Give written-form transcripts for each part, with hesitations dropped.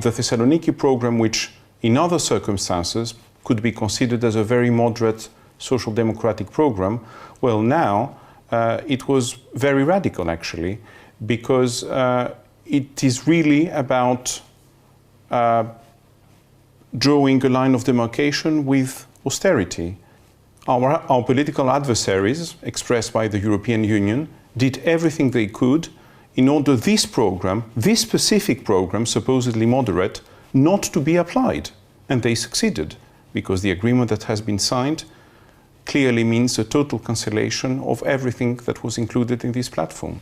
the Thessaloniki program, which in other circumstances could be considered as a very moderate social democratic program, well, now it was very radical, actually, because it is really about drawing a line of demarcation with austerity. Our political adversaries, expressed by the European Union, did everything they could in order this program, this specific program, supposedly moderate, not to be applied. And they succeeded, because the agreement that has been signed clearly means a total cancellation of everything that was included in this platform.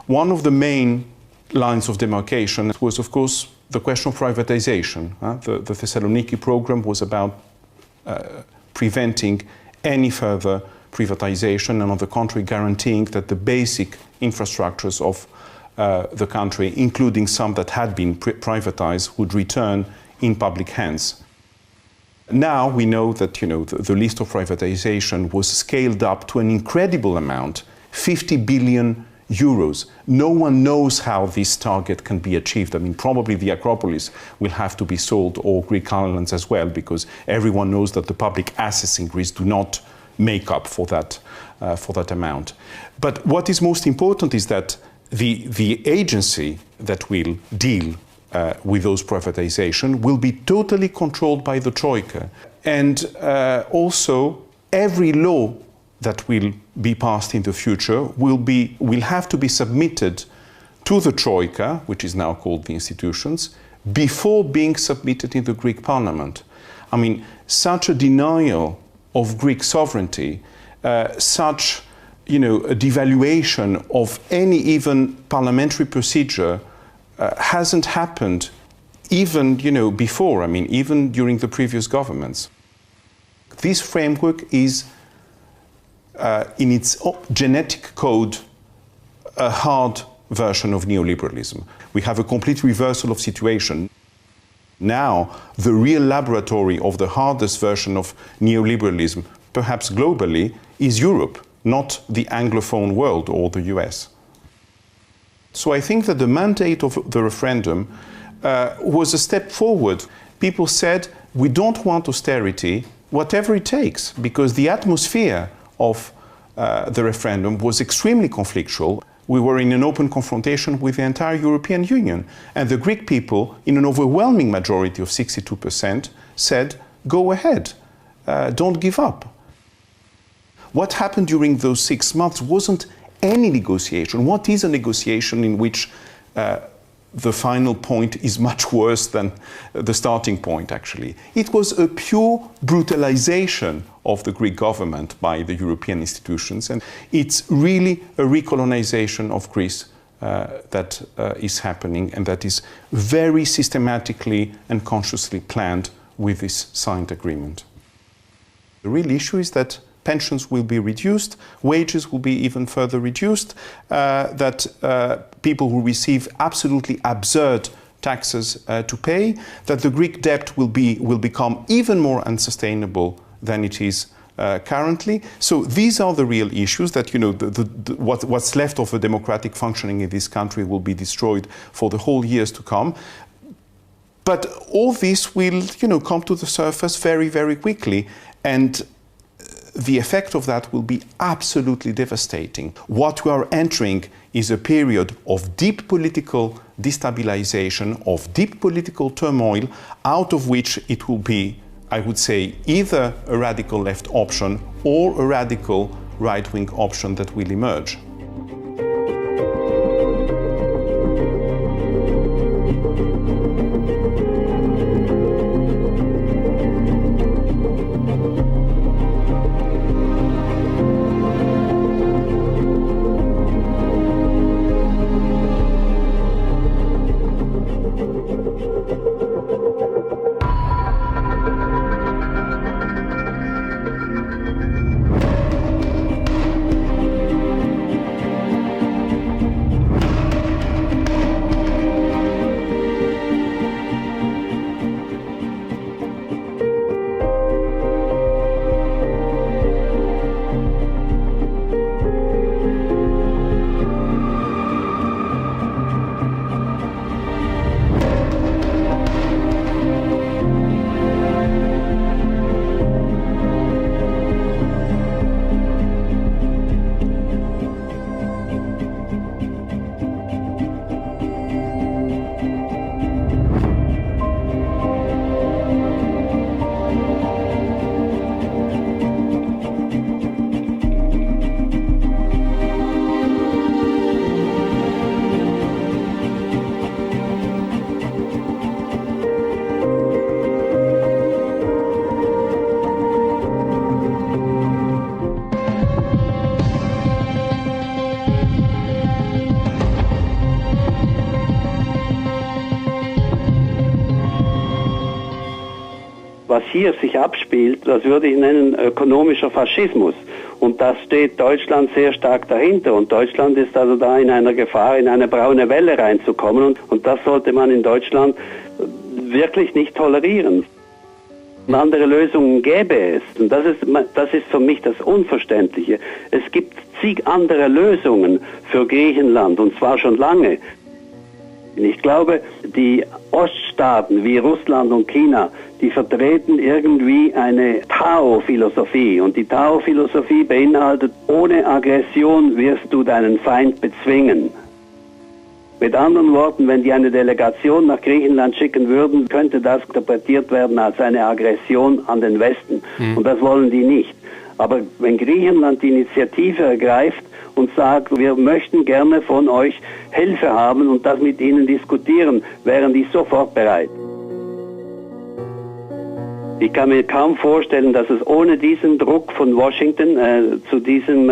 One of the main lines of demarcation was, of course, the question of privatization. The Thessaloniki program was about preventing any further privatization, and on the contrary, guaranteeing that the basic infrastructures of the country, including some that had been privatized, would return in public hands. Now we know that the list of privatization was scaled up to an incredible amount, 50 billion euros. No one knows how this target can be achieved. I mean, probably the Acropolis will have to be sold, or Greek islands as well, because everyone knows that the public assets in Greece do not make up for that amount. But what is most important is that the agency that will deal with those privatization will be totally controlled by the Troika. And also, every law that will be passed in the future will have to be submitted to the Troika, which is now called the institutions, before being submitted in the Greek parliament. I mean, such a denial of Greek sovereignty, such a devaluation of any even parliamentary procedure hasn't happened even before, I mean, even during the previous governments. This framework is in its genetic code a hard version of neoliberalism. We have a complete reversal of situation. Now, the real laboratory of the hardest version of neoliberalism, perhaps globally, is Europe, not the Anglophone world or the US. So I think that the mandate of the referendum was a step forward. People said, we don't want austerity, whatever it takes, because the atmosphere of the referendum was extremely conflictual. We were in an open confrontation with the entire European Union. And the Greek people, in an overwhelming majority of 62%, said, go ahead, don't give up. What happened during those 6 months wasn't any negotiation. What is a negotiation in which the final point is much worse than the starting point, actually? It was a pure brutalization of the Greek government by the European institutions, and it's really a recolonization of Greece that is happening, and that is very systematically and consciously planned with this signed agreement. The real issue is that pensions will be reduced, wages will be even further reduced, that people will receive absolutely absurd taxes to pay, that the Greek debt will become even more unsustainable than it is currently. So these are the real issues that, what's left of a democratic functioning in this country will be destroyed for the whole years to come. But all this will, come to the surface very, very quickly. And the effect of that will be absolutely devastating. What we are entering is a period of deep political destabilization, of deep political turmoil, out of which it will be, I would say, either a radical left option or a radical right-wing option that will emerge. Was hier sich abspielt, das würde ich nennen ökonomischer Faschismus. Und da steht Deutschland sehr stark dahinter. Und Deutschland ist also da in einer Gefahr, in eine braune Welle reinzukommen. Und das sollte man in Deutschland wirklich nicht tolerieren. Andere Lösungen gäbe es. Und das ist für mich das Unverständliche. Es gibt zig andere Lösungen für Griechenland, und zwar schon lange. Ich glaube, die Oststaaten wie Russland und China, die vertreten irgendwie eine Tao-Philosophie. Und die Tao-Philosophie beinhaltet, ohne Aggression wirst du deinen Feind bezwingen. Mit anderen Worten, wenn die eine Delegation nach Griechenland schicken würden, könnte das interpretiert werden als eine Aggression an den Westen. Und das wollen die nicht. Aber wenn Griechenland die Initiative ergreift und sagt, wir möchten gerne von euch Hilfe haben und das mit ihnen diskutieren, wären die sofort bereit. Ich kann mir kaum vorstellen, dass es ohne diesen Druck von Washington zu diesem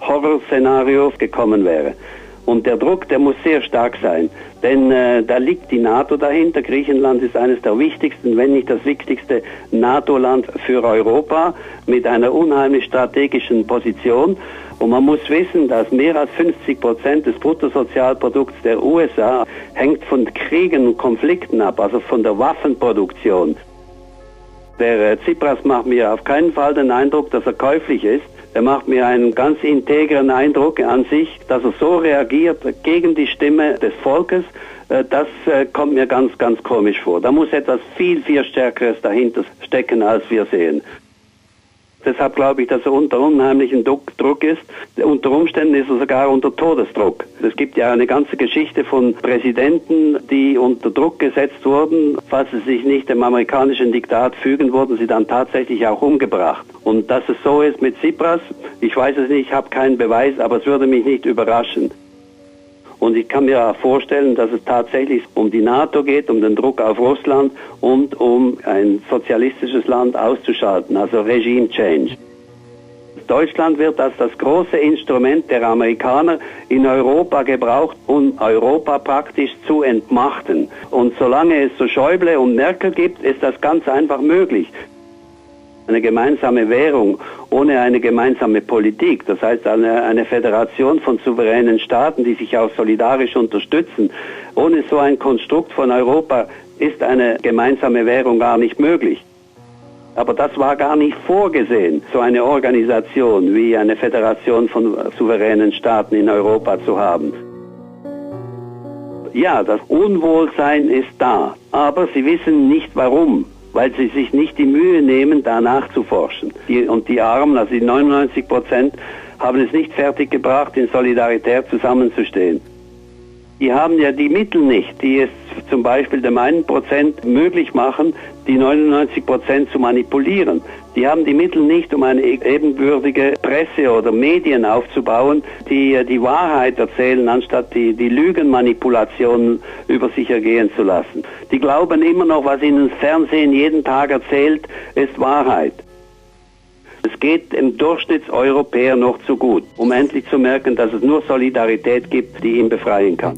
Horrorszenario gekommen wäre. Und der Druck, der muss sehr stark sein, denn da liegt die NATO dahinter. Griechenland ist eines der wichtigsten, wenn nicht das wichtigste NATO-Land für Europa mit einer unheimlich strategischen Position. Und man muss wissen, dass mehr als 50% des Bruttosozialprodukts der USA hängt von Kriegen und Konflikten ab, also von der Waffenproduktion. Der Tsipras macht mir auf keinen Fall den Eindruck, dass er käuflich ist. Er macht mir einen ganz integren Eindruck an sich, dass er so reagiert gegen die Stimme des Volkes. Das kommt mir ganz, ganz komisch vor. Da muss etwas viel, viel Stärkeres dahinter stecken, als wir sehen. Deshalb glaube ich, dass er unter unheimlichen Druck ist. Unter Umständen ist er sogar unter Todesdruck. Es gibt ja eine ganze Geschichte von Präsidenten, die unter Druck gesetzt wurden. Falls sie sich nicht dem amerikanischen Diktat fügen, wurden sie dann tatsächlich auch umgebracht. Und dass es so ist mit Tsipras, ich weiß es nicht, ich habe keinen Beweis, aber es würde mich nicht überraschen. Und ich kann mir auch vorstellen, dass es tatsächlich um die NATO geht, um den Druck auf Russland und um ein sozialistisches Land auszuschalten, also Regime Change. Deutschland wird als das große Instrument der Amerikaner in Europa gebraucht, um Europa praktisch zu entmachten. Und solange es so Schäuble und Merkel gibt, ist das ganz einfach möglich. Eine gemeinsame Währung ohne eine gemeinsame Politik, das heißt eine Föderation von souveränen Staaten, die sich auch solidarisch unterstützen, ohne so ein Konstrukt von Europa ist eine gemeinsame Währung gar nicht möglich. Aber das war gar nicht vorgesehen, so eine Organisation wie eine Föderation von souveränen Staaten in Europa zu haben. Ja, das Unwohlsein ist da, aber sie wissen nicht warum. Weil sie sich nicht die Mühe nehmen, da nachzuforschen. Und die Armen, also die 99%, haben es nicht fertiggebracht, in Solidarität zusammenzustehen. Die haben ja die Mittel nicht, die es zum Beispiel dem 1% möglich machen, die 99% zu manipulieren. Die haben die Mittel nicht, um eine ebenbürtige Presse oder Medien aufzubauen, die die Wahrheit erzählen, anstatt die Lügenmanipulationen über sich ergehen zu lassen. Die glauben immer noch, was ihnen das Fernsehen jeden Tag erzählt, ist Wahrheit. Es geht dem Durchschnittseuropäer noch zu gut, um endlich zu merken, dass es nur Solidarität gibt, die ihn befreien kann.